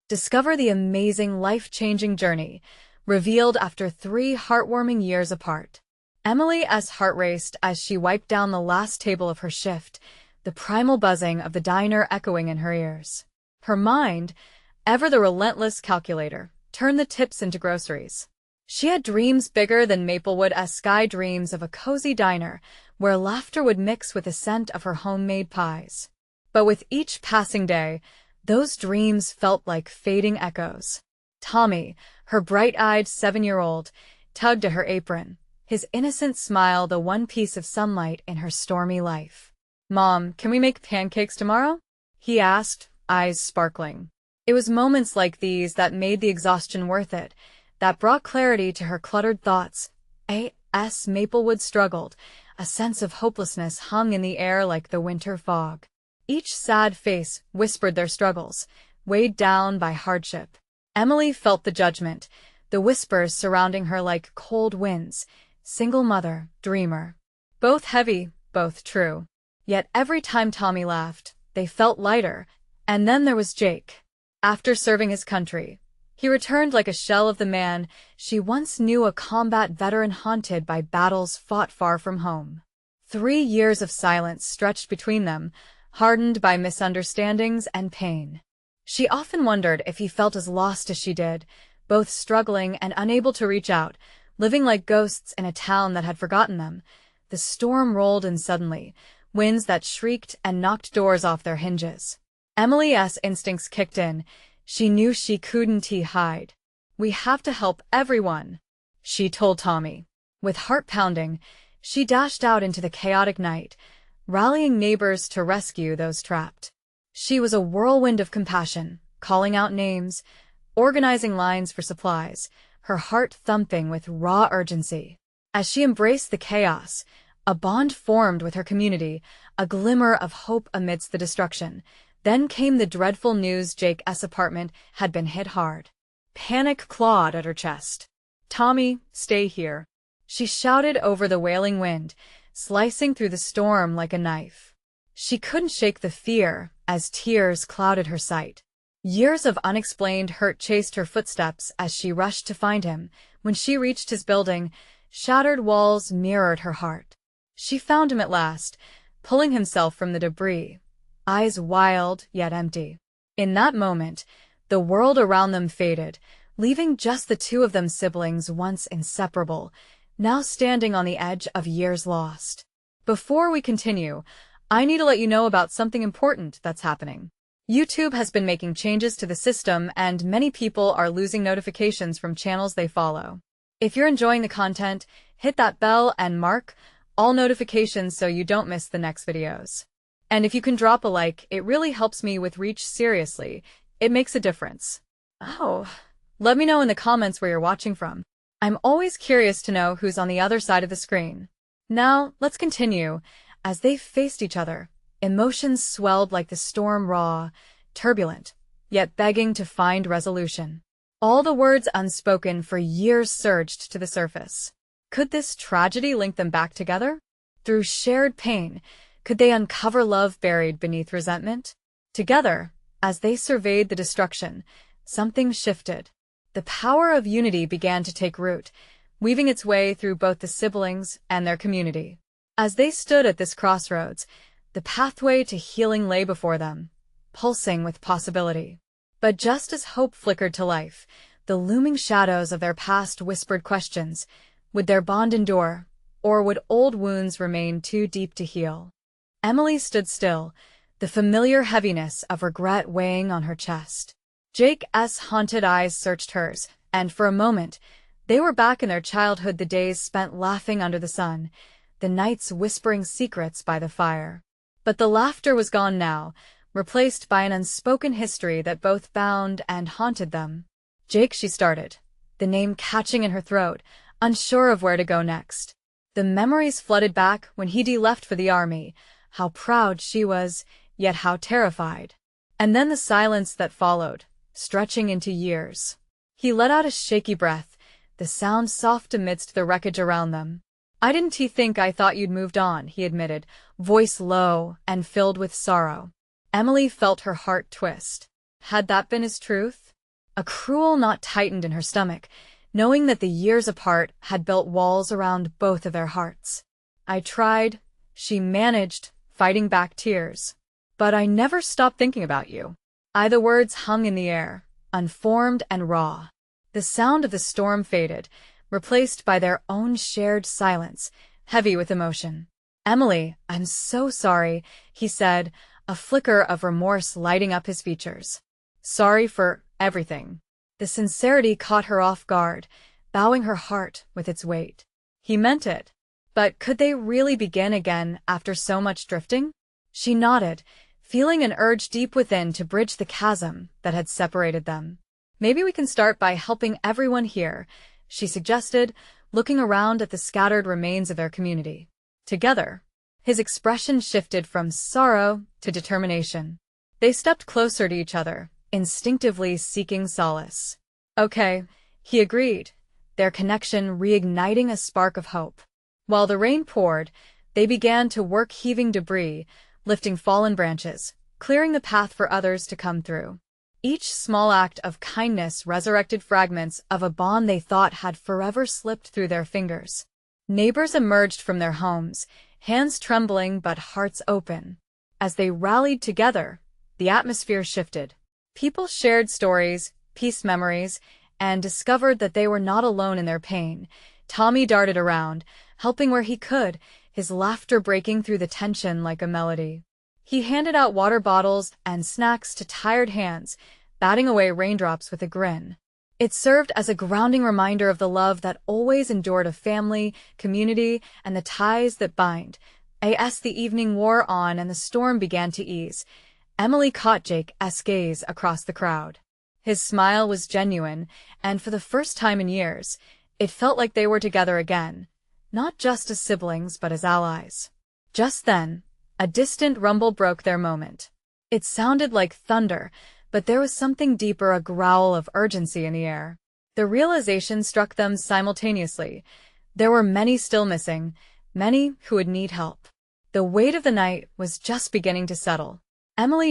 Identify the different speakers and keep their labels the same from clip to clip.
Speaker 1: Discover the amazing life-changing journey, revealed after 3 heartwarming years apart. Emily's heart raced as she wiped down the last table of her shift, the primal buzzing of the diner echoing in her ears. Her mind, ever the relentless calculator, turned the tips into groceries. She had dreams bigger than Maplewood's sky, dreams of a cozy diner where laughter would mix with the scent of her homemade pies. But with each passing day, those dreams felt like fading echoes. Tommy, her bright-eyed 7-year-old, tugged at her apron, his innocent smile the one piece of sunlight in her stormy life. "Mom, can we make pancakes tomorrow?" he asked, eyes sparkling. It was moments like these that made the exhaustion worth it, that brought clarity to her cluttered thoughts. A.S. Maplewood struggled. A sense of hopelessness hung in the air like the winter fog. Each sad face whispered their struggles, weighed down by hardship. Emily felt the judgment, the whispers surrounding her like cold winds. Single mother, dreamer. Both heavy, both true. Yet every time Tommy laughed, they felt lighter. And then there was Jake. After serving his country, he returned like a shell of the man she once knew, a combat veteran haunted by battles fought far from home. 3 years of silence stretched between them, hardened by misunderstandings and pain. She often wondered if he felt as lost as she did, both struggling and unable to reach out, living like ghosts in a town that had forgotten them. The storm rolled in suddenly, winds that shrieked and knocked doors off their hinges. Emily's instincts kicked in. She knew she couldn't hide. "We have to help everyone," she told Tommy. With heart pounding, she dashed out into the chaotic night, rallying neighbors to rescue those trapped. She was a whirlwind of compassion, calling out names, organizing lines for supplies, her heart thumping with raw urgency. As she embraced the chaos, a bond formed with her community, a glimmer of hope amidst the destruction. Then came the dreadful news: Jake's apartment had been hit hard. Panic clawed at her chest. "Tommy, stay here," she shouted over the wailing wind, slicing through the storm like a knife. She couldn't shake the fear as tears clouded her sight. Years of unexplained hurt chased her footsteps as she rushed to find him. When she reached his building, shattered walls mirrored her heart. She found him at last, pulling himself from the debris, eyes wild yet empty. In that moment, the world around them faded, leaving just the two of them, siblings once inseparable, now standing on the edge of years lost. Before we continue, I need to let you know about something important that's happening. YouTube has been making changes to the system, and many people are losing notifications from channels they follow. If you're enjoying the content, hit that bell and mark all notifications so you don't miss the next videos. And if you can drop a like, it really helps me with reach. Seriously, it makes a difference. Oh, let me know in the comments where you're watching from. I'm always curious to know who's on the other side of the screen. Now, let's continue. As they faced each other, emotions swelled like the storm, raw, turbulent, yet begging to find resolution. All the words unspoken for years surged to the surface. Could this tragedy link them back together? Through shared pain, could they uncover love buried beneath resentment? Together, as they surveyed the destruction, something shifted. The power of unity began to take root, weaving its way through both the siblings and their community. As they stood at this crossroads, the pathway to healing lay before them, pulsing with possibility. But just as hope flickered to life, the looming shadows of their past whispered questions. Would their bond endure, or would old wounds remain too deep to heal? Emily stood still, the familiar heaviness of regret weighing on her chest. Jake's haunted eyes searched hers, and for a moment, they were back in their childhood, the days spent laughing under the sun, the nights whispering secrets by the fire. But the laughter was gone now, replaced by an unspoken history that both bound and haunted them. "Jake," she started, the name catching in her throat, unsure of where to go next. The memories flooded back when he left for the army, how proud she was, yet how terrified. And then the silence that followed, stretching into years. He let out a shaky breath, the sound soft amidst the wreckage around them. "I didn't think I thought you'd moved on," he admitted, voice low and filled with sorrow. Emily felt her heart twist. Had that been his truth? A cruel knot tightened in her stomach, knowing that the years apart had built walls around both of their hearts. I tried, she managed, fighting back tears. But I never stopped thinking about you. The words hung in the air, unformed and raw. The sound of the storm faded, replaced by their own shared silence, heavy with emotion. Emily, I'm so sorry, he said, a flicker of remorse lighting up his features. Sorry for everything. The sincerity caught her off guard, bowing her heart with its weight. He meant it. But could they really begin again after so much drifting? She nodded, feeling an urge deep within to bridge the chasm that had separated them. Maybe we can start by helping everyone here, she suggested, looking around at the scattered remains of their community. Together, his expression shifted from sorrow to determination. They stepped closer to each other, instinctively seeking solace. Okay, he agreed, their connection reigniting a spark of hope. While the rain poured, they began to work heaving debris, lifting fallen branches, clearing the path for others to come through. Each small act of kindness resurrected fragments of a bond they thought had forever slipped through their fingers. Neighbors emerged from their homes, hands trembling but hearts open. As they rallied together, the atmosphere shifted. People shared stories, pieced memories, and discovered that they were not alone in their pain. Tommy darted around, helping where he could, his laughter breaking through the tension like a melody. He handed out water bottles and snacks to tired hands, batting away raindrops with a grin. It served as a grounding reminder of the love that always endured of family, community, and the ties that bind. As the evening wore on and the storm began to ease, Emily caught Jake's gaze across the crowd. His smile was genuine, and for the first time in years, it felt like they were together again. Not just as siblings but as allies. Just then, a distant rumble broke their moment. It sounded like thunder, but there was something deeper, a growl of urgency in the air. The realization struck them simultaneously. There were many still missing, many who would need help. The weight of the night was just beginning to settle.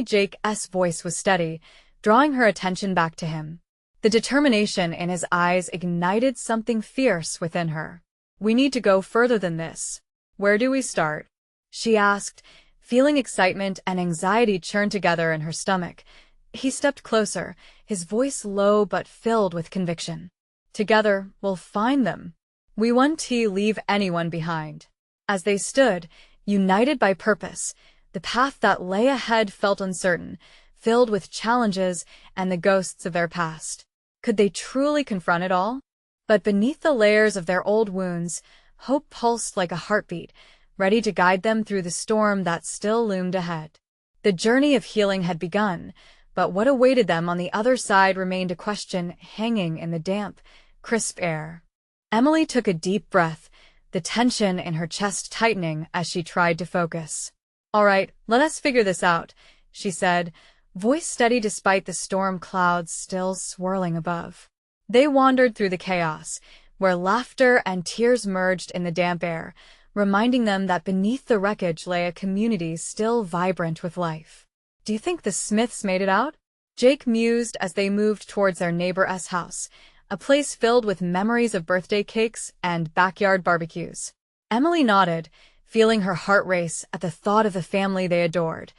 Speaker 1: Jake's voice was steady, drawing her attention back to him. The determination in his eyes ignited something fierce within her. We need to go further than this. Where do we start? She asked, feeling excitement and anxiety churn together in her stomach. He stepped closer, his voice low but filled with conviction. Together, we'll find them. We won't leave anyone behind. As they stood, united by purpose, the path that lay ahead felt uncertain, filled with challenges and the ghosts of their past. Could they truly confront it all? But beneath the layers of their old wounds, hope pulsed like a heartbeat, ready to guide them through the storm that still loomed ahead. The journey of healing had begun, but what awaited them on the other side remained a question hanging in the damp, crisp air. Emily took a deep breath, the tension in her chest tightening as she tried to focus. All right, let us figure this out, she said, voice steady despite the storm clouds still swirling above. They wandered through the chaos, where laughter and tears merged in the damp air, reminding them that beneath the wreckage lay a community still vibrant with life. Do you think the Smiths made it out? Jake mused as they moved towards their neighbor's house, a place filled with memories of birthday cakes and backyard barbecues. Emily nodded, feeling her heart race at the thought of the family they adored.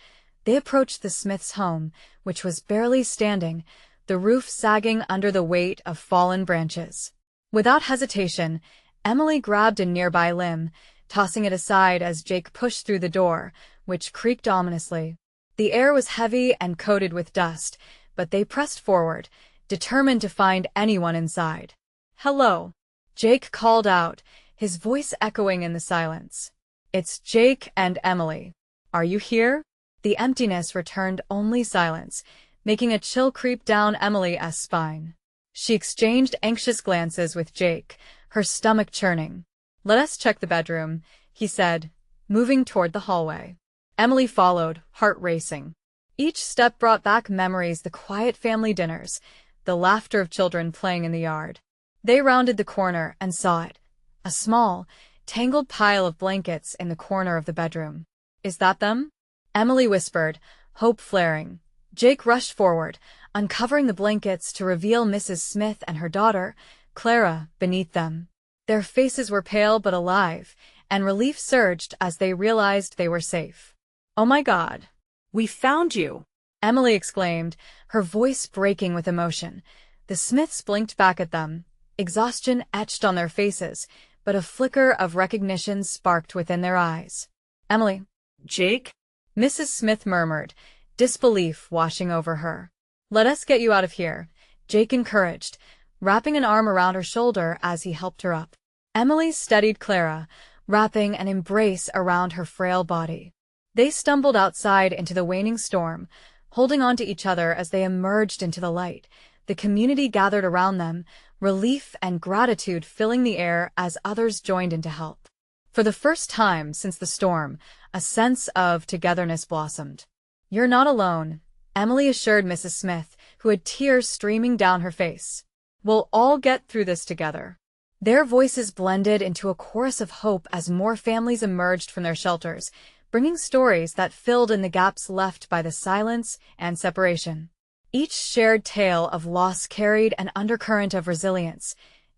Speaker 1: They approached the Smiths' home, which was barely standing, the roof sagging under the weight of fallen branches. Without hesitation, Emily grabbed a nearby limb, tossing it aside as Jake pushed through the door, which creaked ominously. The air was heavy and coated with dust, but they pressed forward, determined to find anyone inside. Hello, Jake called out, his voice echoing in the silence. It's Jake and Emily. Are you here? The emptiness returned only silence, making a chill creep down Emily's spine. She exchanged anxious glances with Jake, her stomach churning. Let us check the bedroom, he said, moving toward the hallway. Emily followed, heart racing. Each step brought back memories, the quiet family dinners, the laughter of children playing in the yard. They rounded the corner and saw it, a small, tangled pile of blankets in the corner of the bedroom. Is that them? Emily whispered, hope flaring. Jake rushed forward, uncovering the blankets to reveal Mrs. Smith and her daughter, Clara, beneath them. Their faces were pale but alive, and relief surged as they realized they were safe. "Oh my God!
Speaker 2: We found you!"
Speaker 1: Emily exclaimed, her voice breaking with emotion. The Smiths blinked back at them, exhaustion etched on their faces, but a flicker of recognition sparked within their eyes. "Emily."
Speaker 2: "Jake?"
Speaker 1: Mrs. Smith murmured, disbelief washing over her. "Let us get you out of here," Jake encouraged, wrapping an arm around her shoulder as he helped her up. Emily steadied Clara, wrapping an embrace around her frail body. They stumbled outside into the waning storm, holding on to each other as they emerged into the light. The community gathered around them, relief and gratitude filling the air as others joined in to help. For the first time since the storm, a sense of togetherness blossomed. "You're not alone," Emily assured Mrs. Smith, who had tears streaming down her face. "We'll all get through this together." Their voices blended into a chorus of hope as more families emerged from their shelters, bringing stories that filled in the gaps left by the silence and separation. Each shared tale of loss carried an undercurrent of resilience.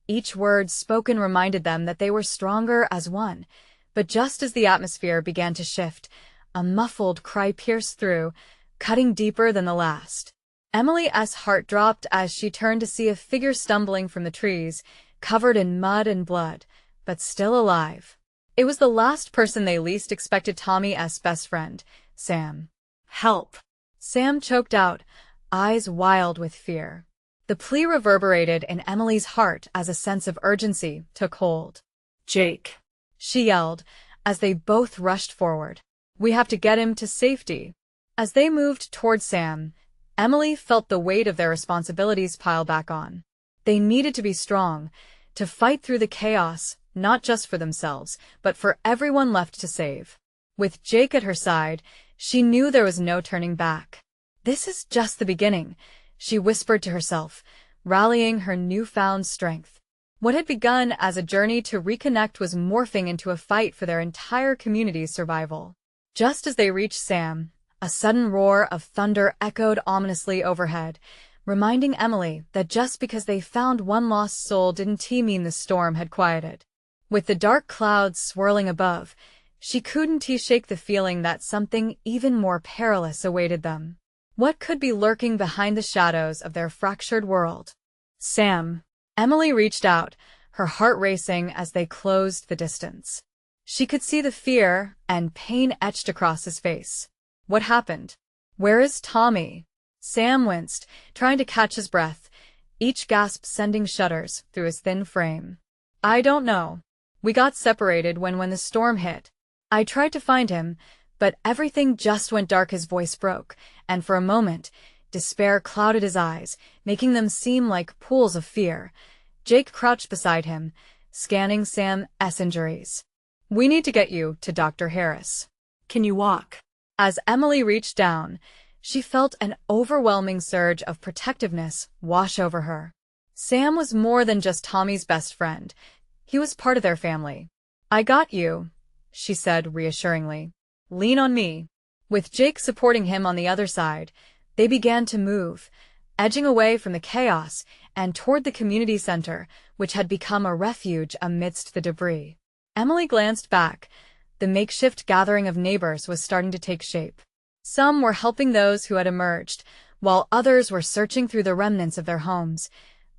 Speaker 1: Each word spoken reminded them that they were stronger as one. But just as the atmosphere began to shift, a muffled cry pierced through, cutting deeper than the last. Emily's heart dropped as she turned to see a figure stumbling from the trees, covered in mud and blood, but still alive. It was the last person they least expected, Tommy's best friend, Sam.
Speaker 2: "Help!"
Speaker 1: Sam choked out, eyes wild with fear. The plea reverberated in Emily's heart as a sense of urgency took hold.
Speaker 2: "Jake!"
Speaker 1: she yelled, as they both rushed forward. "We have to get him to safety." As they moved toward Sam, Emily felt the weight of their responsibilities pile back on. They needed to be strong, to fight through the chaos, not just for themselves, but for everyone left to save. With Jake at her side, she knew there was no turning back. "This is just the beginning," she whispered to herself, rallying her newfound strength. What had begun as a journey to reconnect was morphing into a fight for their entire community's survival. Just as they reached Sam, a sudden roar of thunder echoed ominously overhead, reminding Emily that just because they found one lost soul didn't mean the storm had quieted. With the dark clouds swirling above, she couldn't shake the feeling that something even more perilous awaited them. What could be lurking behind the shadows of their fractured world? "Sam." Emily reached out, her heart racing as they closed the distance. She could see the fear and pain etched across his face. "What happened? Where is Tommy?" Sam winced, trying to catch his breath, each gasp sending shudders through his thin frame. "I don't know. We got separated when the storm hit. I tried to find him, but everything just went dark." His voice broke, and for a moment, despair clouded his eyes, making them seem like pools of fear. Jake crouched beside him, scanning Sam's injuries. "We need to get you to Dr. Harris."
Speaker 2: "Can you walk?"
Speaker 1: As Emily reached down, she felt an overwhelming surge of protectiveness wash over her. Sam was more than just Tommy's best friend. He was part of their family. "I got you," she said reassuringly. "Lean on me." With Jake supporting him on the other side, they began to move, edging away from the chaos and toward the community center, which had become a refuge amidst the debris. Emily glanced back. The makeshift gathering of neighbors was starting to take shape. Some were helping those who had emerged, while others were searching through the remnants of their homes,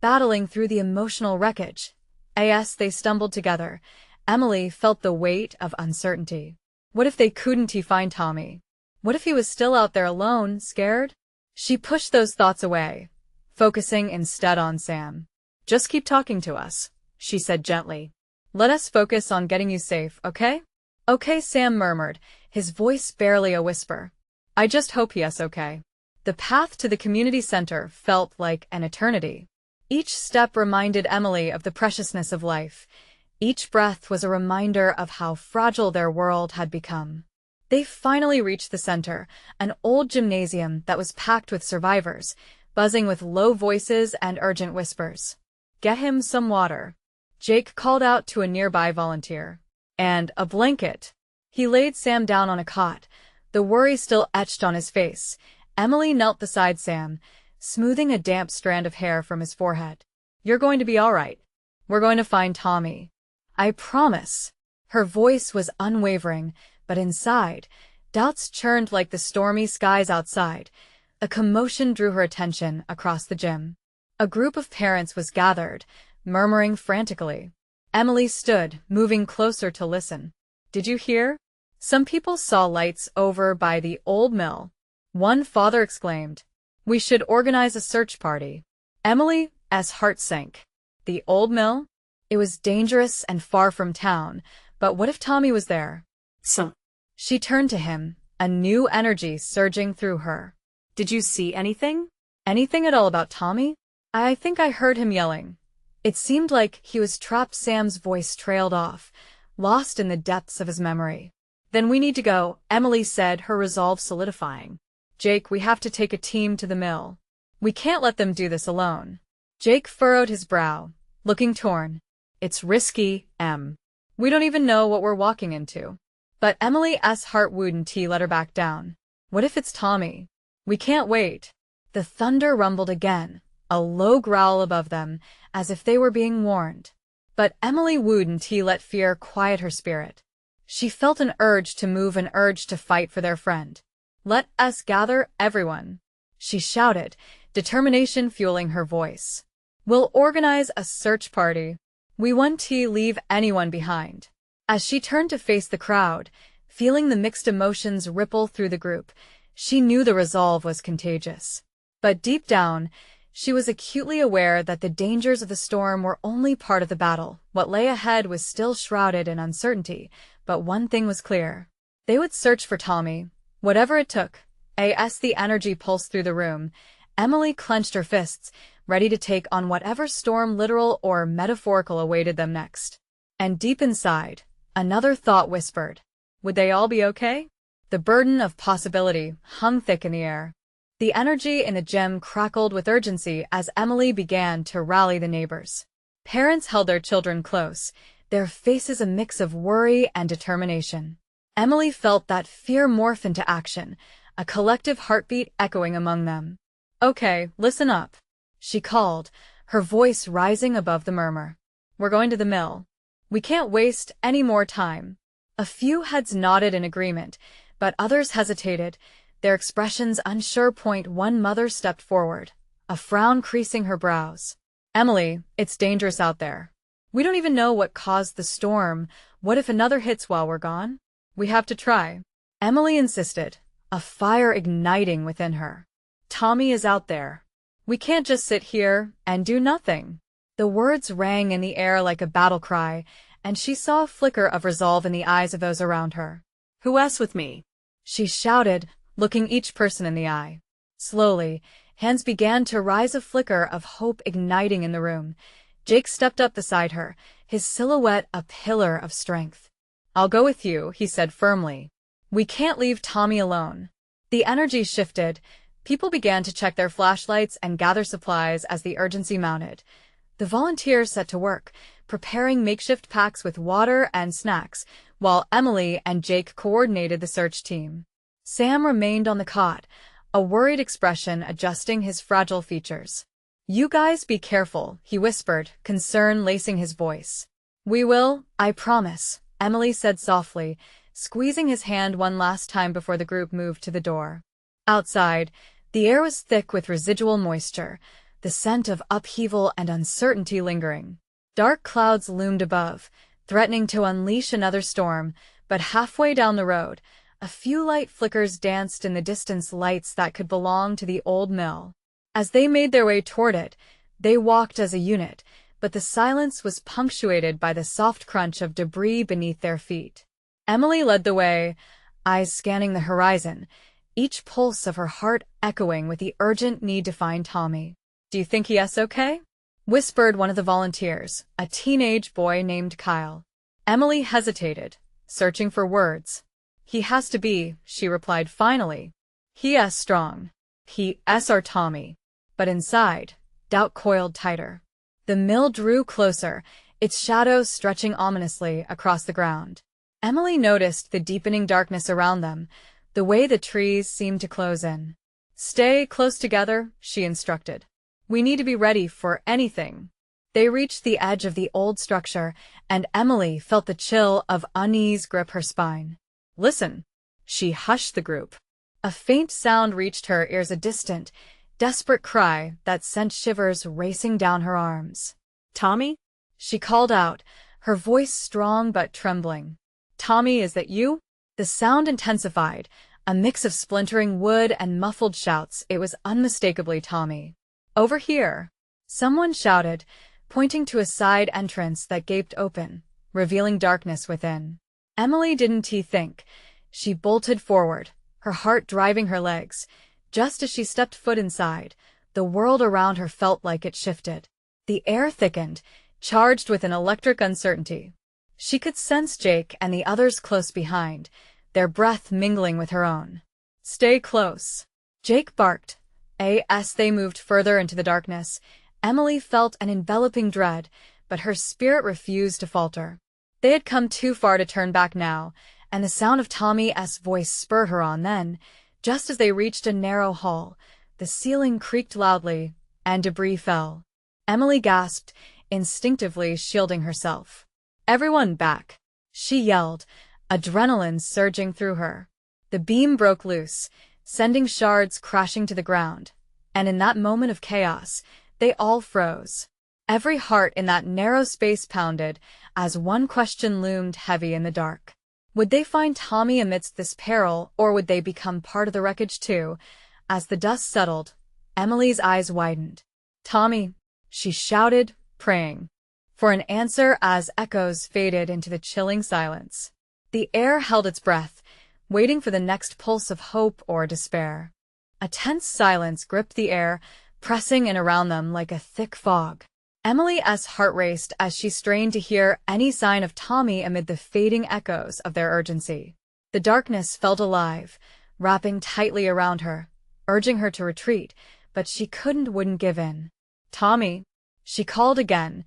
Speaker 1: battling through the emotional wreckage. As they stumbled together, Emily felt the weight of uncertainty. What if they couldn't find Tommy? What if he was still out there alone, scared? She pushed those thoughts away, focusing instead on Sam. "Just keep talking to us," she said gently. "Let us focus on getting you safe, okay?" "Okay," Sam murmured, his voice barely a whisper. "I just hope he is okay." The path to the community center felt like an eternity. Each step reminded Emily of the preciousness of life. Each breath was a reminder of how fragile their world had become. They finally reached the center, an old gymnasium that was packed with survivors, buzzing with low voices and urgent whispers. "Get him some water," Jake called out to a nearby volunteer. "And a blanket." He laid Sam down on a cot, the worry still etched on his face. Emily knelt beside Sam, smoothing a damp strand of hair from his forehead. "You're going to be all right. We're going to find Tommy. I promise." Her voice was unwavering, but inside, doubts churned like the stormy skies outside. A commotion drew her attention across the gym. A group of parents was gathered, murmuring frantically. Emily stood, moving closer to listen. "Did you hear? Some people saw lights over by the old mill." One father exclaimed. "We should organize a search party." Emily's heart sank. The old mill? It was dangerous and far from town, but what if Tommy was there? She turned to him, a new energy surging through her.
Speaker 2: "Did you see anything?"
Speaker 1: "Anything at all about Tommy? I think I heard him yelling." It seemed like he was trapped. Sam's voice trailed off, lost in the depths of his memory. "Then we need to go," Emily said, her resolve solidifying. "Jake, we have to take a team to the mill. We can't let them do this alone." Jake furrowed his brow, looking torn. "It's risky, Em. We don't even know what we're walking into." But Emily's heart wouldn't let her back down. What if it's Tommy? "We can't wait." The thunder rumbled again, a low growl above them, as if they were being warned. But Emily wouldn't let fear quiet her spirit. She felt an urge to move, an urge to fight for their friend. "Let us gather, everyone," she shouted, determination fueling her voice. "We'll organize a search party. We won't leave anyone behind." As she turned to face the crowd, feeling the mixed emotions ripple through the group, she knew the resolve was contagious. But deep down, she was acutely aware that the dangers of the storm were only part of the battle. What lay ahead was still shrouded in uncertainty, but one thing was clear. They would search for Tommy, whatever it took. As the energy pulsed through the room, Emily clenched her fists, ready to take on whatever storm, literal or metaphorical, awaited them next. And deep inside, another thought whispered. Would they all be okay? The burden of possibility hung thick in the air. The energy in the gym crackled with urgency as Emily began to rally the neighbors. Parents held their children close, their faces a mix of worry and determination. Emily felt that fear morph into action, a collective heartbeat echoing among them. "Okay, listen up," she called, her voice rising above the murmur. "We're going to the mill. We can't waste any more time." A few heads nodded in agreement, but others hesitated, their expressions unsure. One mother stepped forward, a frown creasing her brows. "Emily, it's dangerous out there. We don't even know what caused the storm. What if another hits while we're gone? We have to try." Emily insisted, a fire igniting within her. "Tommy is out there. We can't just sit here and do nothing." The words rang in the air like a battle cry, and she saw a flicker of resolve in the eyes of those around her.
Speaker 2: "Who's with me?"
Speaker 1: she shouted, looking each person in the eye. Slowly, hands began to rise, a flicker of hope igniting in the room. Jake stepped up beside her, his silhouette a pillar of strength. "I'll go with you," he said firmly. "We can't leave Tommy alone." The energy shifted. People began to check their flashlights and gather supplies as the urgency mounted. The volunteers set to work, preparing makeshift packs with water and snacks, while Emily and Jake coordinated the search team. Sam remained on the cot, a worried expression adjusting his fragile features. "You guys be careful," he whispered, concern lacing his voice. "We will, I promise," Emily said softly, squeezing his hand one last time before the group moved to the door. Outside, the air was thick with residual moisture, the scent of upheaval and uncertainty lingering. Dark clouds loomed above, threatening to unleash another storm, but halfway down the road, a few light flickers danced in the distance, lights that could belong to the old mill. As they made their way toward it, they walked as a unit, but the silence was punctuated by the soft crunch of debris beneath their feet. Emily led the way, eyes scanning the horizon, each pulse of her heart echoing with the urgent need to find Tommy. "Do you think he's okay?" whispered one of the volunteers, a teenage boy named Kyle. Emily hesitated, searching for words. "He has to be," she replied finally. "He is strong. He is our Tommy." But inside, doubt coiled tighter. The mill drew closer, its shadows stretching ominously across the ground. Emily noticed the deepening darkness around them, the way the trees seemed to close in. Stay close together, she instructed. We need to be ready for anything. They reached the edge of the old structure, and Emily felt the chill of unease grip her spine. Listen. She hushed the group. A faint sound reached her ears, a distant, desperate cry that sent shivers racing down her arms.
Speaker 2: Tommy?
Speaker 1: She called out, her voice strong but trembling. Tommy, is that you? The sound intensified, a mix of splintering wood and muffled shouts. It was unmistakably Tommy. Over here, someone shouted, pointing to a side entrance that gaped open, revealing darkness within. Emily didn't think. She bolted forward, her heart driving her legs. Just as she stepped foot inside, the world around her felt like it shifted. The air thickened, charged with an electric uncertainty. She could sense Jake and the others close behind, their breath mingling with her own. Stay close. Jake barked. As they moved further into the darkness, Emily felt an enveloping dread, but her spirit refused to falter. They had come too far to turn back now, and the sound of Tommy's voice spurred her on. Then, just as they reached a narrow hall, the ceiling creaked loudly, and debris fell. Emily gasped, instinctively shielding herself. Everyone back, she yelled, adrenaline surging through her. The beam broke loose, sending shards crashing to the ground, and in that moment of chaos, they all froze. Every heart in that narrow space pounded, as one question loomed heavy in the dark. Would they find Tommy amidst this peril, or would they become part of the wreckage too? As the dust settled, Emily's eyes widened. Tommy, she shouted, praying for an answer as echoes faded into the chilling silence. The air held its breath, waiting for the next pulse of hope or despair. A tense silence gripped the air, pressing in around them like a thick fog. Emily's heart raced as she strained to hear any sign of Tommy amid the fading echoes of their urgency. The darkness felt alive, wrapping tightly around her, urging her to retreat, but she wouldn't give in. Tommy, she called again,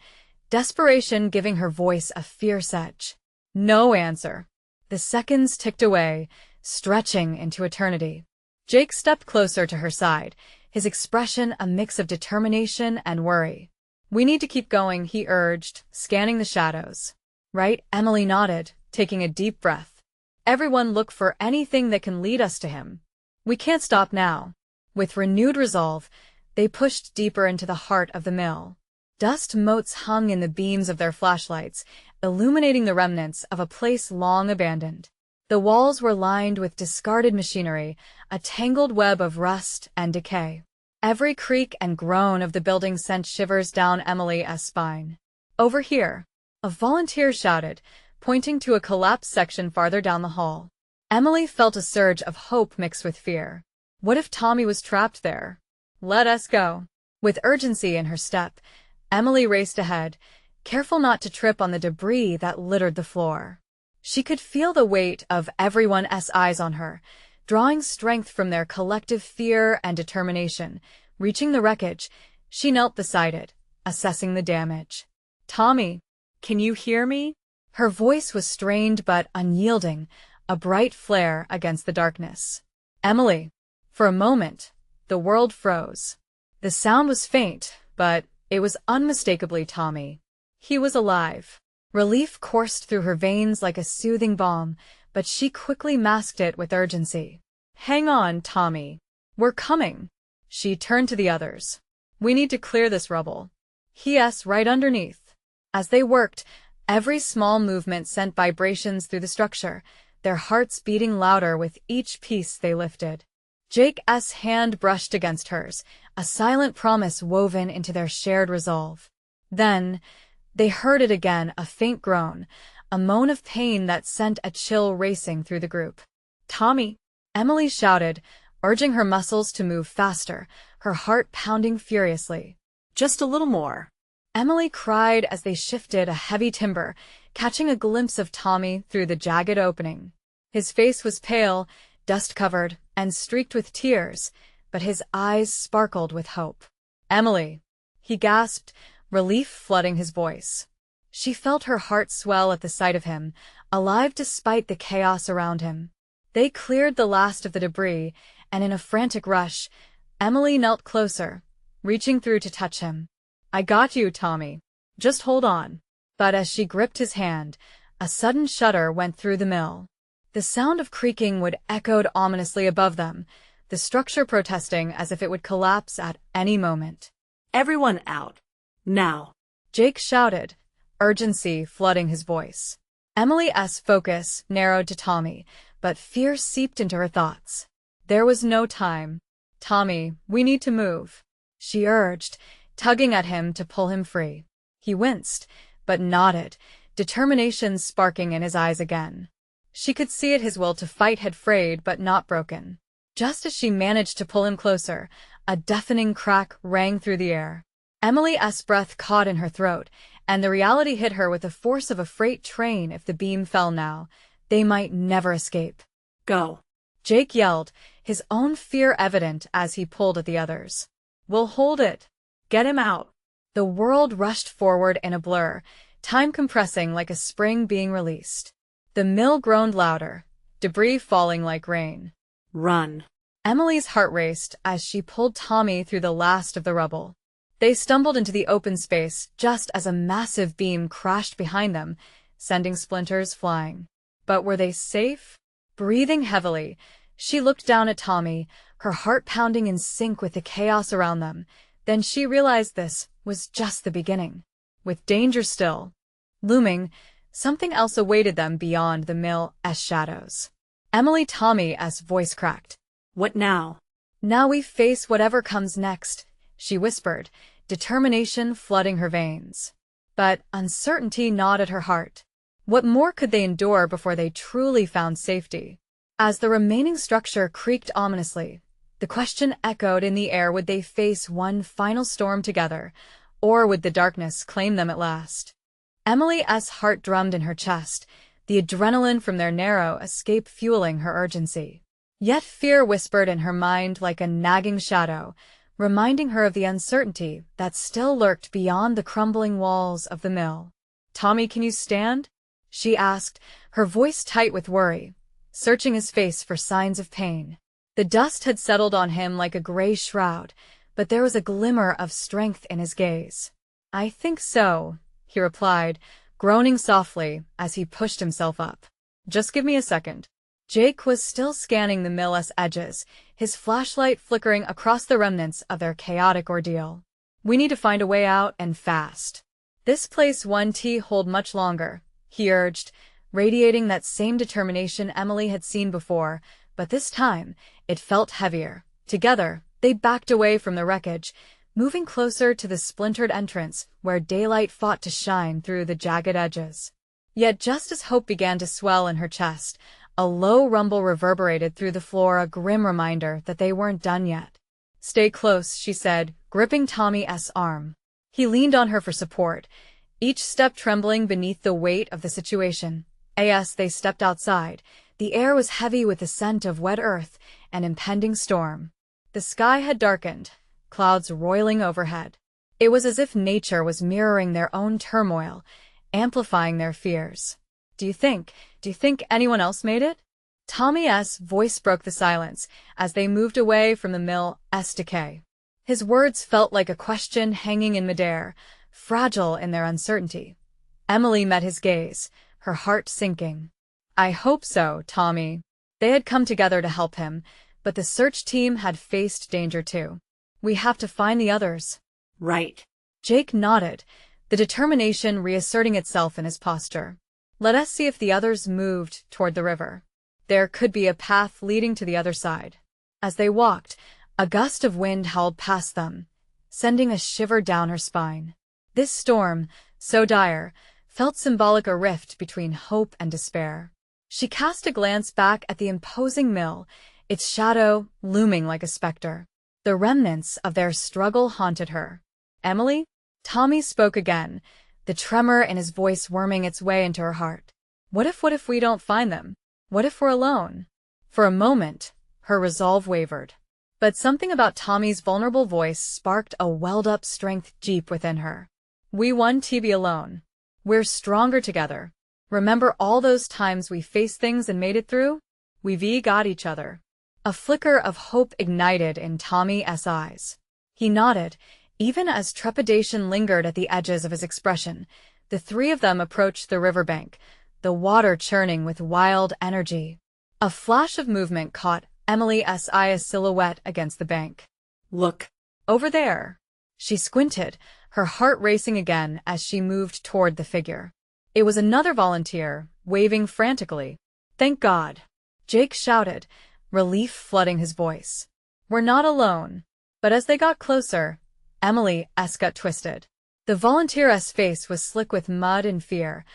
Speaker 1: desperation giving her voice a fierce edge. No answer. The seconds ticked away, stretching into eternity. Jake stepped closer to her side, his expression a mix of determination and worry. We need to keep going, he urged, scanning the shadows. Right? Emily nodded, taking a deep breath. Everyone look for anything that can lead us to him. We can't stop now. With renewed resolve, they pushed deeper into the heart of the mill. Dust motes hung in the beams of their flashlights, illuminating the remnants of a place long abandoned. The walls were lined with discarded machinery, a tangled web of rust and decay. Every creak and groan of the building sent shivers down Emily's spine. Over here, a volunteer shouted, pointing to a collapsed section farther down the hall. Emily felt a surge of hope mixed with fear. What if Tommy was trapped there? Let us go. With urgency in her step, Emily raced ahead, careful not to trip on the debris that littered the floor. She could feel the weight of everyone's eyes on her, drawing strength from their collective fear and determination. Reaching the wreckage, she knelt beside it, assessing the damage. Tommy, can you hear me? Her voice was strained but unyielding, a bright flare against the darkness. Emily. For a moment, the world froze. The sound was faint, but it was unmistakably Tommy. He was alive. Relief coursed through her veins like a soothing balm, but she quickly masked it with urgency. Hang on, Tommy. We're coming. She turned to the others. We need to clear this rubble. He.S. right underneath. As they worked, every small movement sent vibrations through the structure, their hearts beating louder with each piece they lifted. Jake's hand brushed against hers, a silent promise woven into their shared resolve. Then, they heard it again, a faint groan, a moan of pain that sent a chill racing through the group. Tommy, Emily shouted, urging her muscles to move faster, her heart pounding furiously.
Speaker 2: Just a little more.
Speaker 1: Emily cried as they shifted a heavy timber, catching a glimpse of Tommy through the jagged opening. His face was pale, dust-covered, and streaked with tears, but his eyes sparkled with hope. Emily, he gasped, relief flooding his voice. She felt her heart swell at the sight of him, alive despite the chaos around him. They cleared the last of the debris, and in a frantic rush, Emily knelt closer, reaching through to touch him. "I got you, Tommy. Just hold on." But as she gripped his hand, a sudden shudder went through the mill. The sound of creaking wood echoed ominously above them, the structure protesting as if it would collapse at any moment.
Speaker 2: "Everyone out. Now."
Speaker 1: Jake shouted, urgency flooding his voice. Emily's focus narrowed to Tommy, but fear seeped into her thoughts. There was no time. "Tommy, we need to move," she urged, tugging at him to pull him free. He winced, but nodded, determination sparking in his eyes again. She could see it, his will to fight had frayed but not broken. Just as she managed to pull him closer, a deafening crack rang through the air. Emily's breath caught in her throat, and the reality hit her with the force of a freight train. If the beam fell now, they might never escape.
Speaker 2: "Go,"
Speaker 1: Jake yelled, his own fear evident as he pulled at the others. "We'll hold it. Get him out." The world rushed forward in a blur, time compressing like a spring being released. The mill groaned louder, debris falling like rain.
Speaker 2: "Run."
Speaker 1: Emily's heart raced as she pulled Tommy through the last of the rubble. They stumbled into the open space just as a massive beam crashed behind them, sending splinters flying. But were they safe? Breathing heavily, she looked down at Tommy, her heart pounding in sync with the chaos around them. Then she realized this was just the beginning. With danger still looming, something else awaited them beyond the mill's shadows. Tommy's voice cracked.
Speaker 2: "What now?"
Speaker 1: "Now we face whatever comes next," she whispered, determination flooding her veins. But uncertainty gnawed at her heart. What more could they endure before they truly found safety? As the remaining structure creaked ominously, the question echoed in the air: would they face one final storm together, or would the darkness claim them at last? Emily's heart drummed in her chest, the adrenaline from their narrow escape fueling her urgency. Yet fear whispered in her mind like a nagging shadow, reminding her of the uncertainty that still lurked beyond the crumbling walls of the mill. "Tommy, can you stand?" she asked, her voice tight with worry, searching his face for signs of pain. The dust had settled on him like a gray shroud, but there was a glimmer of strength in his gaze. "I think so," he replied, groaning softly as he pushed himself up. "Just give me a second." Jake was still scanning the mill's edges, his flashlight flickering across the remnants of their chaotic ordeal. "We need to find a way out, and fast. This place won't hold much longer," he urged, radiating that same determination Emily had seen before, but this time it felt heavier. Together, they backed away from the wreckage, moving closer to the splintered entrance where daylight fought to shine through the jagged edges. Yet just as hope began to swell in her chest, a low rumble reverberated through the floor, a grim reminder that they weren't done yet. "Stay close," she said, gripping Tommy's arm. He leaned on her for support, each step trembling beneath the weight of the situation. As they stepped outside, the air was heavy with the scent of wet earth and impending storm. The sky had darkened, clouds roiling overhead. It was as if nature was mirroring their own turmoil, amplifying their fears. Do you think anyone else made it?" Tommy's voice broke the silence as they moved away from the mill's decay. His words felt like a question hanging in midair, fragile in their uncertainty. Emily met his gaze, her heart sinking. "I hope so, Tommy." They had come together to help him, but the search team had faced danger too. "We have to find the others."
Speaker 2: "Right."
Speaker 1: Jake nodded, the determination reasserting itself in his posture. "Let us see if the others moved toward the river. There could be a path leading to the other side." As they walked, a gust of wind howled past them, sending a shiver down her spine. This storm, so dire, felt symbolic, a rift between hope and despair. She cast a glance back at the imposing mill, its shadow looming like a specter. The remnants of their struggle haunted her. "Emily?" Tommy spoke again, the tremor in his voice worming its way into her heart. What if we don't find them? What if we're alone?" For a moment, her resolve wavered. But something about Tommy's vulnerable voice sparked a welled-up strength deep within her. "We won't be alone. We're stronger together. Remember all those times we faced things and made it through? We've got each other." A flicker of hope ignited in Tommy's eyes. He nodded, even as trepidation lingered at the edges of his expression. The three of them approached the riverbank, the water churning with wild energy. A flash of movement caught Emily's silhouette against the bank.
Speaker 2: Look.
Speaker 1: Over there. She squinted, her heart racing again as she moved toward the figure. It was another volunteer, waving frantically. Thank God! Jake shouted, relief flooding his voice. We're not alone. But as they got closer, Emily's gut twisted. The volunteer's face was slick with mud and fear,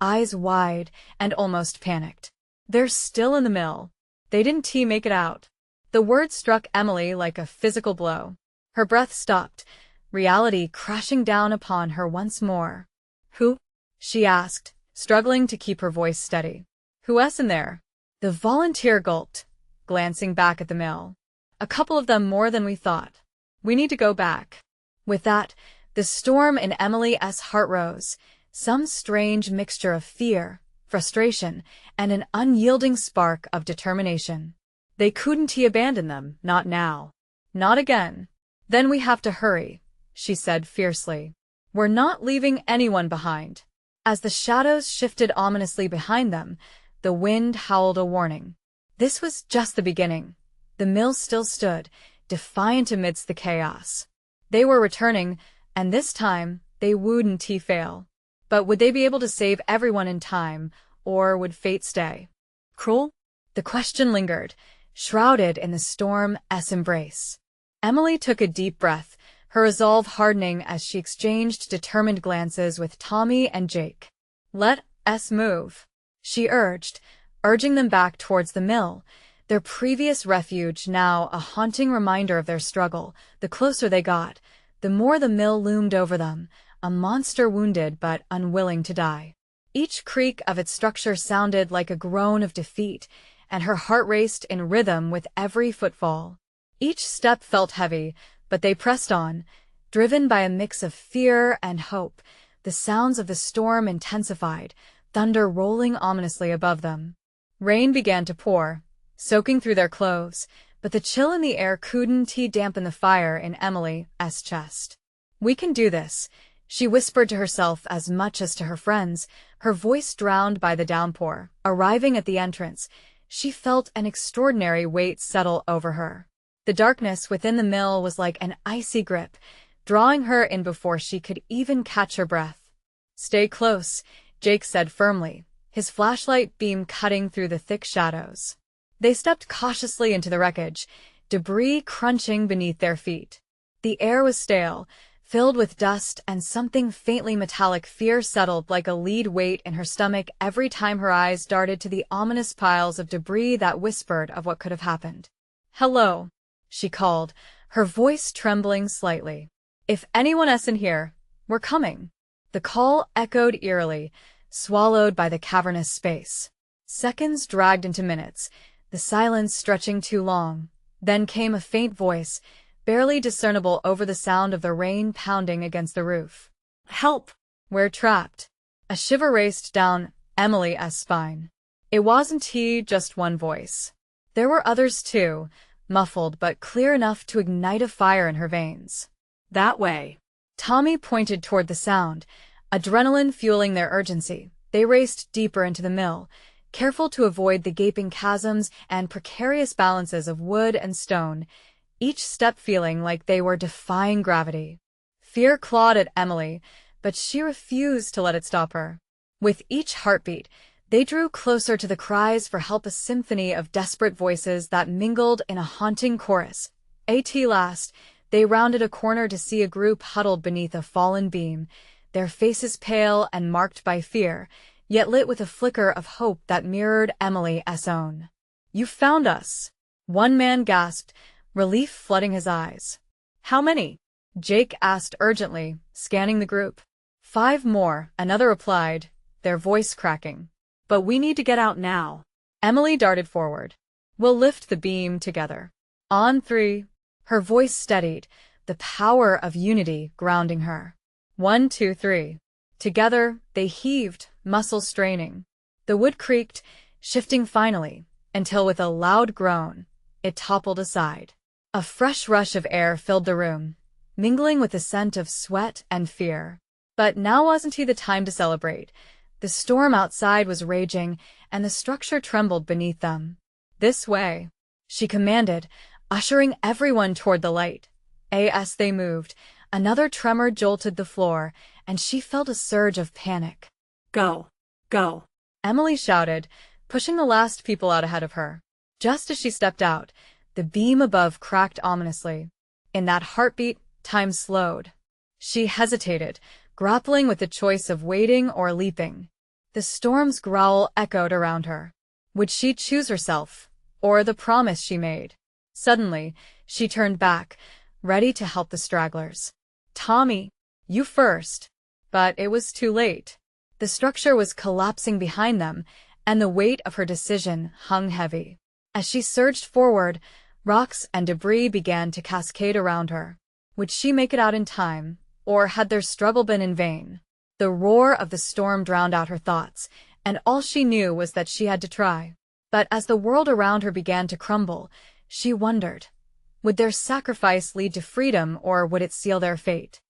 Speaker 1: eyes wide and almost panicked. They're still in the mill. They didn't make it out. The word struck Emily like a physical blow. Her breath stopped, reality crashing down upon her once more. Who? She asked, struggling to keep her voice steady. Who's in there? The volunteer gulped, glancing back at the mill. A couple of them more than we thought. We need to go back. With that, the storm in Emily's heart rose, some strange mixture of fear, frustration, and an unyielding spark of determination. They couldn't abandon them, not now. Not again. Then we have to hurry, she said fiercely. We're not leaving anyone behind. As the shadows shifted ominously behind them, the wind howled a warning. This was just the beginning. The mill still stood, defiant amidst the chaos. They were returning, and this time they wouldn't fail. But would they be able to save everyone in time, or would fate stay cruel? The question lingered, shrouded in the storm's embrace. Emily took a deep breath, her resolve hardening as she exchanged determined glances with Tommy and Jake. Let us move, she urging them back towards the mill, their previous refuge now a haunting reminder of their struggle. The closer they got, the more the mill loomed over them, a monster wounded but unwilling to die. Each creak of its structure sounded like a groan of defeat, and her heart raced in rhythm with every footfall. Each step felt heavy, but they pressed on, driven by a mix of fear and hope. The sounds of the storm intensified, thunder rolling ominously above them. Rain began to pour, soaking through their clothes, but the chill in the air couldn't dampen the fire in Emily's chest. We can do this, she whispered to herself as much as to her friends, her voice drowned by the downpour. Arriving at the entrance, she felt an extraordinary weight settle over her. The darkness within the mill was like an icy grip, drawing her in before she could even catch her breath. Stay close, Jake said firmly, his flashlight beam cutting through the thick shadows. They stepped cautiously into the wreckage, debris crunching beneath their feet. The air was stale, filled with dust, and something faintly metallic. Fear settled like a lead weight in her stomach every time her eyes darted to the ominous piles of debris that whispered of what could have happened. Hello, she called, her voice trembling slightly. If anyone's in here, we're coming. The call echoed eerily, swallowed by the cavernous space. Seconds dragged into minutes, the silence stretching too long. Then came a faint voice, barely discernible over the sound of the rain pounding against the roof. Help! We're trapped. A shiver raced down Emily's spine. It wasn't just one voice. There were others too, muffled but clear enough to ignite a fire in her veins. That way. Tommy pointed toward the sound, adrenaline fueling their urgency. They raced deeper into the mill, careful to avoid the gaping chasms and precarious balances of wood and stone, each step feeling like they were defying gravity. Fear clawed at Emily, but she refused to let it stop her. With each heartbeat, they drew closer to the cries for help, a symphony of desperate voices that mingled in a haunting chorus. At last, they rounded a corner to see a group huddled beneath a fallen beam, their faces pale and marked by fear, yet lit with a flicker of hope that mirrored Emily's own. You found us! One man gasped, relief flooding his eyes. How many? Jake asked urgently, scanning the group. 5 more, another replied, their voice cracking. But we need to get out now. Emily darted forward. We'll lift the beam together. On 3. Her voice steadied, the power of unity grounding her. 1, 2, 3. Together, they heaved, muscles straining. The wood creaked, shifting finally, until with a loud groan, it toppled aside. A fresh rush of air filled the room, mingling with the scent of sweat and fear. But now wasn't the time to celebrate. The storm outside was raging, and the structure trembled beneath them. "This way," she commanded, ushering everyone toward the light. As they moved, another tremor jolted the floor, and she felt a surge of panic.
Speaker 2: Go. Go.
Speaker 1: Emily shouted, pushing the last people out ahead of her. Just as she stepped out, the beam above cracked ominously. In that heartbeat, time slowed. She hesitated, grappling with the choice of waiting or leaping. The storm's growl echoed around her. Would she choose herself, or the promise she made? Suddenly, she turned back, ready to help the stragglers. "Tommy, you first." But it was too late. The structure was collapsing behind them, and the weight of her decision hung heavy. As she surged forward, rocks and debris began to cascade around her. Would she make it out in time, or had their struggle been in vain? The roar of the storm drowned out her thoughts, and all she knew was that she had to try. But as the world around her began to crumble, she wondered, would their sacrifice lead to freedom, or would it seal their fate?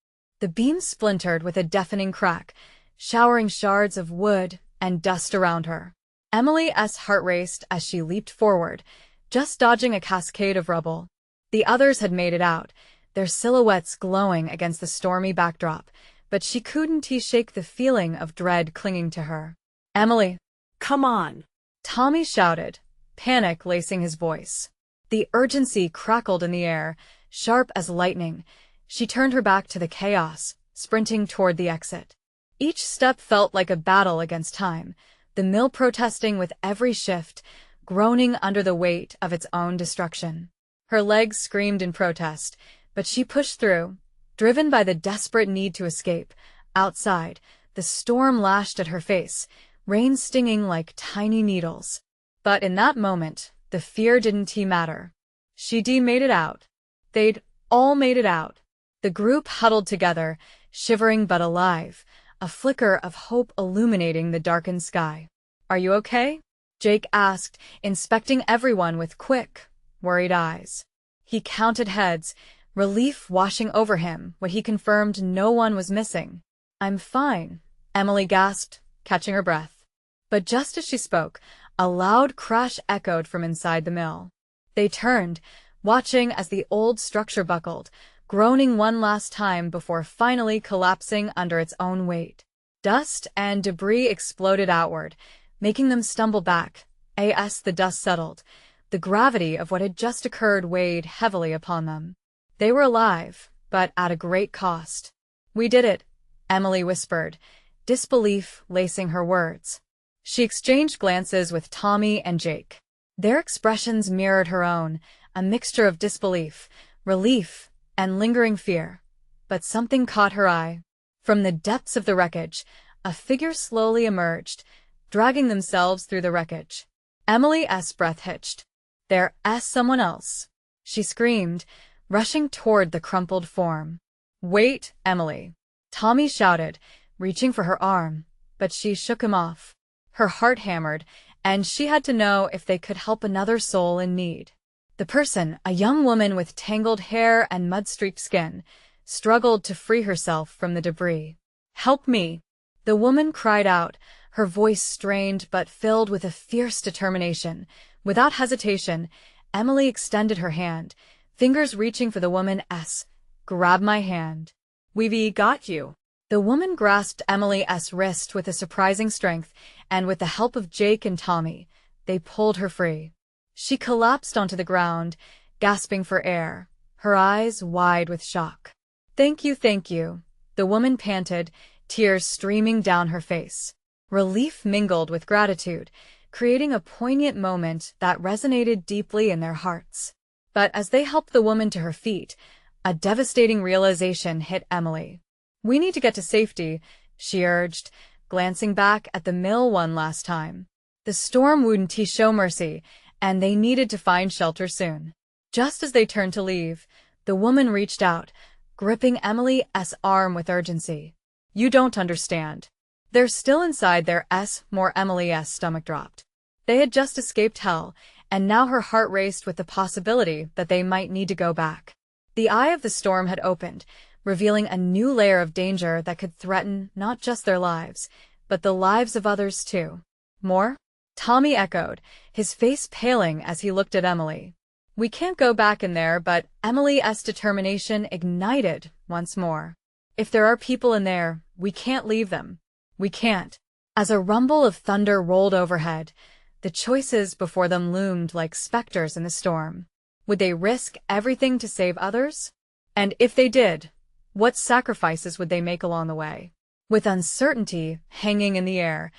Speaker 1: The beam splintered with a deafening crack, showering shards of wood and dust around her. Emily's heart raced as she leaped forward, just dodging a cascade of rubble. The others had made it out, their silhouettes glowing against the stormy backdrop, but she couldn't shake the feeling of dread clinging to her. "Emily!"
Speaker 2: Come on.
Speaker 1: Tommy shouted, panic lacing his voice. The urgency crackled in the air, sharp as lightning. She turned her back to the chaos, sprinting toward the exit. Each step felt like a battle against time, the mill protesting with every shift, groaning under the weight of its own destruction. Her legs screamed in protest, but she pushed through, driven by the desperate need to escape. Outside, the storm lashed at her face, rain stinging like tiny needles. But in that moment, the fear didn't matter. She'd made it out. They'd all made it out. The group huddled together, shivering but alive, a flicker of hope illuminating the darkened sky. "Are you okay?" Jake asked, inspecting everyone with quick, worried eyes. He counted heads, relief washing over him when he confirmed no one was missing. "I'm fine," Emily gasped, catching her breath. But just as she spoke, a loud crash echoed from inside the mill. They turned, watching as the old structure buckled, groaning one last time before finally collapsing under its own weight. Dust and debris exploded outward, making them stumble back. As the dust settled, the gravity of what had just occurred weighed heavily upon them. They were alive, but at a great cost. "We did it," Emily whispered, disbelief lacing her words. She exchanged glances with Tommy and Jake. Their expressions mirrored her own, a mixture of disbelief, relief, and lingering fear. But something caught her eye. From the depths of the wreckage, a figure slowly emerged, dragging themselves through the wreckage. Emily's breath hitched. "There's someone else," she screamed, rushing toward the crumpled form. "Wait, Emily!" Tommy shouted, reaching for her arm, but she shook him off. Her heart hammered, and she had to know if they could help another soul in need. The person, a young woman with tangled hair and mud-streaked skin, struggled to free herself from the debris. "Help me!" The woman cried out, her voice strained but filled with a fierce determination. Without hesitation, Emily extended her hand, fingers reaching for the woman's. "Grab my hand. We've got you." The woman grasped Emily's wrist with a surprising strength, and with the help of Jake and Tommy, they pulled her free. She collapsed onto the ground, gasping for air, her eyes wide with shock. Thank you," the woman panted, tears streaming down her face. Relief mingled with gratitude, creating a poignant moment that resonated deeply in their hearts. But as they helped the woman to her feet, a devastating realization hit Emily. "We need to get to safety," she urged, glancing back at the mill one last time. The storm wouldn't show mercy, and they needed to find shelter soon. Just as they turned to leave, the woman reached out, gripping Emily's arm with urgency. "You don't understand. They're still inside their more." Emily's stomach dropped. They had just escaped hell, and now her heart raced with the possibility that they might need to go back. The eye of the storm had opened, revealing a new layer of danger that could threaten not just their lives, but the lives of others too. More? Tommy echoed, his face paling as he looked at Emily. We can't go back in there, but Emily's determination ignited once more. If there are people in there, we can't leave them. We can't. As a rumble of thunder rolled overhead, the choices before them loomed like specters in the storm. Would they risk everything to save others? And if they did, what sacrifices would they make along the way? With uncertainty hanging in the air,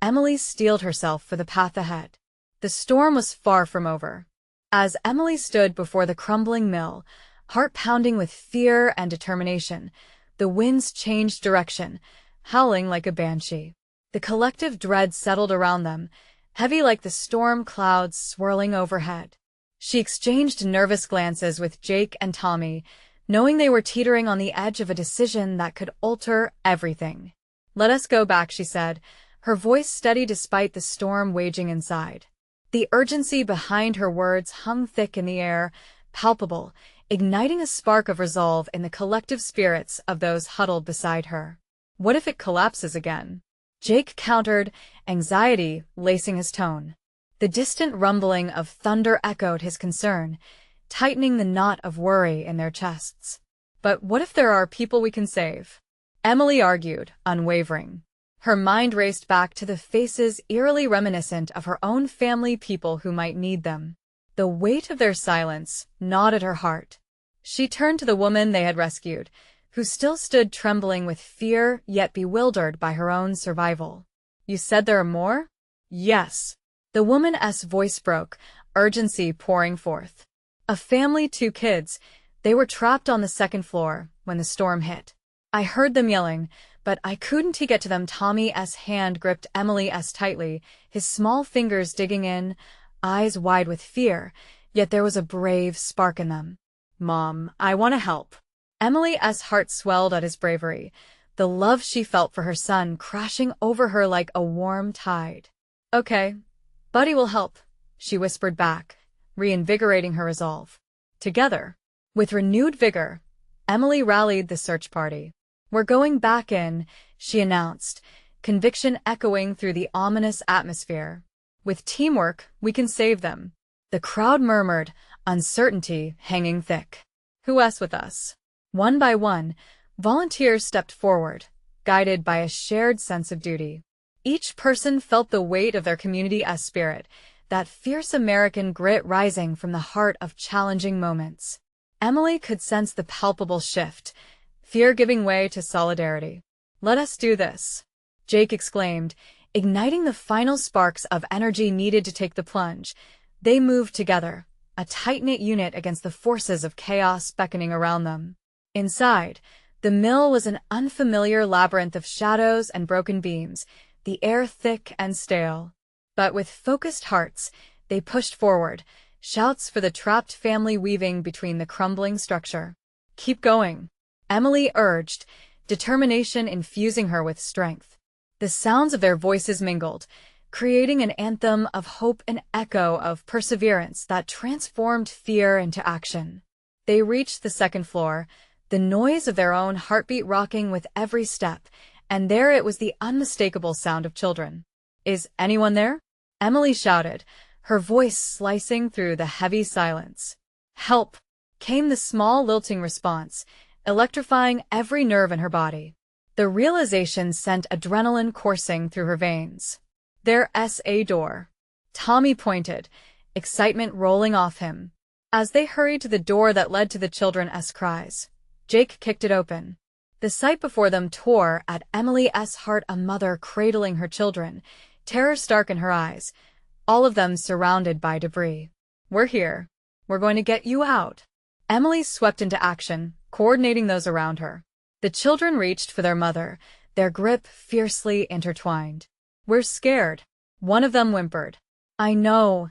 Speaker 1: Emily steeled herself for the path ahead. The storm was far from over. As Emily stood before the crumbling mill, heart pounding with fear and determination, the winds changed direction, howling like a banshee. The collective dread settled around them, heavy like the storm clouds swirling overhead. She exchanged nervous glances with Jake and Tommy, knowing they were teetering on the edge of a decision that could alter everything. Let us go back, she said, her voice steady despite the storm waging inside. The urgency behind her words hung thick in the air, palpable, igniting a spark of resolve in the collective spirits of those huddled beside her. What if it collapses again? Jake countered, anxiety lacing his tone. The distant rumbling of thunder echoed his concern, tightening the knot of worry in their chests. But what if there are people we can save? Emily argued, unwavering. Her mind raced back to the faces eerily reminiscent of her own family, people who might need them. The weight of their silence gnawed at her heart. She turned to the woman they had rescued, who still stood trembling with fear yet bewildered by her own survival. You said there are more? Yes. The woman's voice broke, urgency pouring forth. A family, 2 kids. They were trapped on the 2nd floor when the storm hit. I heard them yelling, but I couldn't get to them. Tommy's hand gripped Emily's tightly, his small fingers digging in, eyes wide with fear, yet there was a brave spark in them. Mom, I want to help. Emily's heart swelled at his bravery, the love she felt for her son crashing over her like a warm tide. Okay, Buddy will help, she whispered back, reinvigorating her resolve. Together, with renewed vigor, Emily rallied the search party. We're going back in, she announced, conviction echoing through the ominous atmosphere. With teamwork, we can save them. The crowd murmured, uncertainty hanging thick. Who else with us? One by one, volunteers stepped forward, guided by a shared sense of duty. Each person felt the weight of their community's spirit, that fierce American grit rising from the heart of challenging moments. Emily could sense the palpable shift, fear giving way to solidarity. Let us do this, Jake exclaimed, igniting the final sparks of energy needed to take the plunge. They moved together, a tight-knit unit against the forces of chaos beckoning around them. Inside, the mill was an unfamiliar labyrinth of shadows and broken beams, the air thick and stale. But with focused hearts, they pushed forward, shouts for the trapped family weaving between the crumbling structure. Keep going, Emily urged, determination infusing her with strength. The sounds of their voices mingled, creating an anthem of hope, and echo of perseverance that transformed fear into action. They reached the 2nd floor, the noise of their own heartbeat rocking with every step, and there it was, the unmistakable sound of children. Is anyone there? Emily shouted, her voice slicing through the heavy silence. Help! Came the small lilting response, electrifying every nerve in her body. The realization sent adrenaline coursing through her veins. There's a door. Tommy pointed, excitement rolling off him. As they hurried to the door that led to the children's cries, Jake kicked it open. The sight before them tore at Emily's heart, a mother cradling her children, terror stark in her eyes, all of them surrounded by debris. We're here. We're going to get you out. Emily swept into action, coordinating those around her. The children reached for their mother, their grip fiercely intertwined. We're scared, one of them whimpered. I know,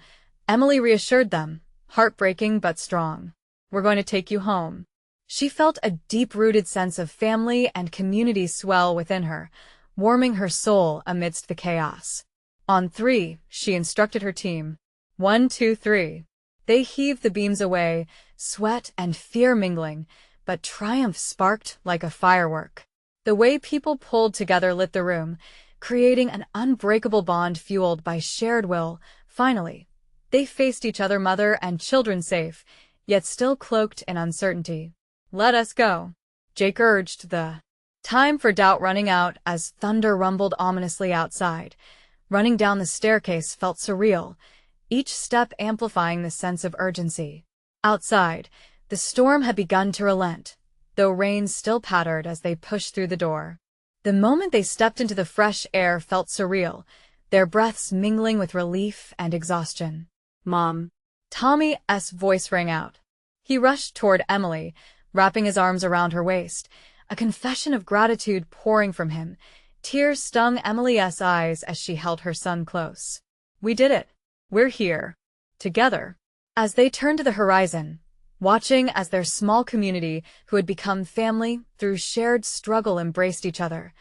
Speaker 1: Emily reassured them, heartbreaking but strong. We're going to take you home. She felt a deep-rooted sense of family and community swell within her, warming her soul amidst the chaos. On 3, she instructed her team. 1, 2, 3. They heaved the beams away, sweat and fear mingling, but triumph sparked like a firework. The way people pulled together lit the room, creating an unbreakable bond fueled by shared will. Finally, they faced each other, mother and children safe, yet still cloaked in uncertainty. Let us go, Jake urged, the time for doubt running out as thunder rumbled ominously outside. Running down the staircase felt surreal, each step amplifying the sense of urgency. Outside, the storm had begun to relent, though rain still pattered as they pushed through the door. The moment they stepped into the fresh air felt surreal, their breaths mingling with relief and exhaustion.
Speaker 2: Mom.
Speaker 1: Tommy's voice rang out. He rushed toward Emily, wrapping his arms around her waist, a confession of gratitude pouring from him. Tears stung Emily's eyes as she held her son close. We did it. We're here. Together. As they turned to the horizon, watching as their small community, who had become family through shared struggle, embraced each other,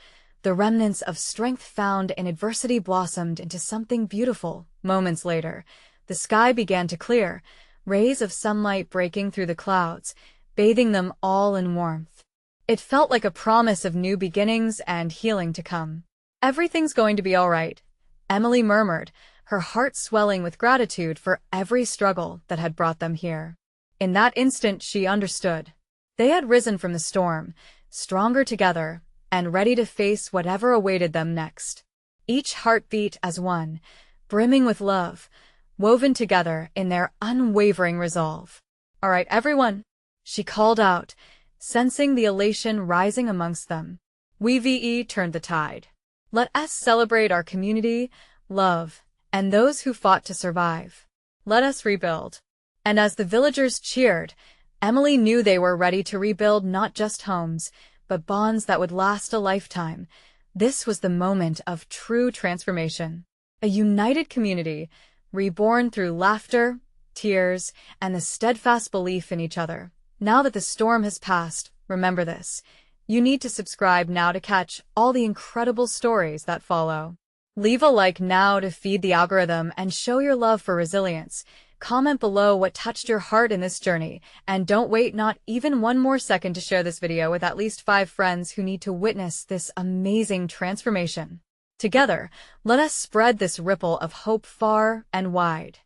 Speaker 1: the remnants of strength found in adversity blossomed into something beautiful. Moments later, the sky began to clear, rays of sunlight breaking through the clouds, bathing them all in warmth. It felt like a promise of new beginnings and healing to come. Everything's going to be all right, Emily murmured, her heart swelling with gratitude for every struggle that had brought them here. In that instant she understood. They had risen from the storm, stronger together, and ready to face whatever awaited them next. Each heartbeat as one, brimming with love, woven together in their unwavering resolve. All right, everyone, she called out, sensing the elation rising amongst them. We turned the tide. Let us celebrate our community, love, and those who fought to survive. Let us rebuild. And as the villagers cheered, Emily knew they were ready to rebuild not just homes, but bonds that would last a lifetime. This was the moment of true transformation. A united community, reborn through laughter, tears, and the steadfast belief in each other. Now that the storm has passed, remember this. You need to subscribe now to catch all the incredible stories that follow. Leave a like now to feed the algorithm and show your love for resilience. Comment below what touched your heart in this journey, and don't wait not even one more second to share this video with at least 5 friends who need to witness this amazing transformation. Together, let us spread this ripple of hope far and wide.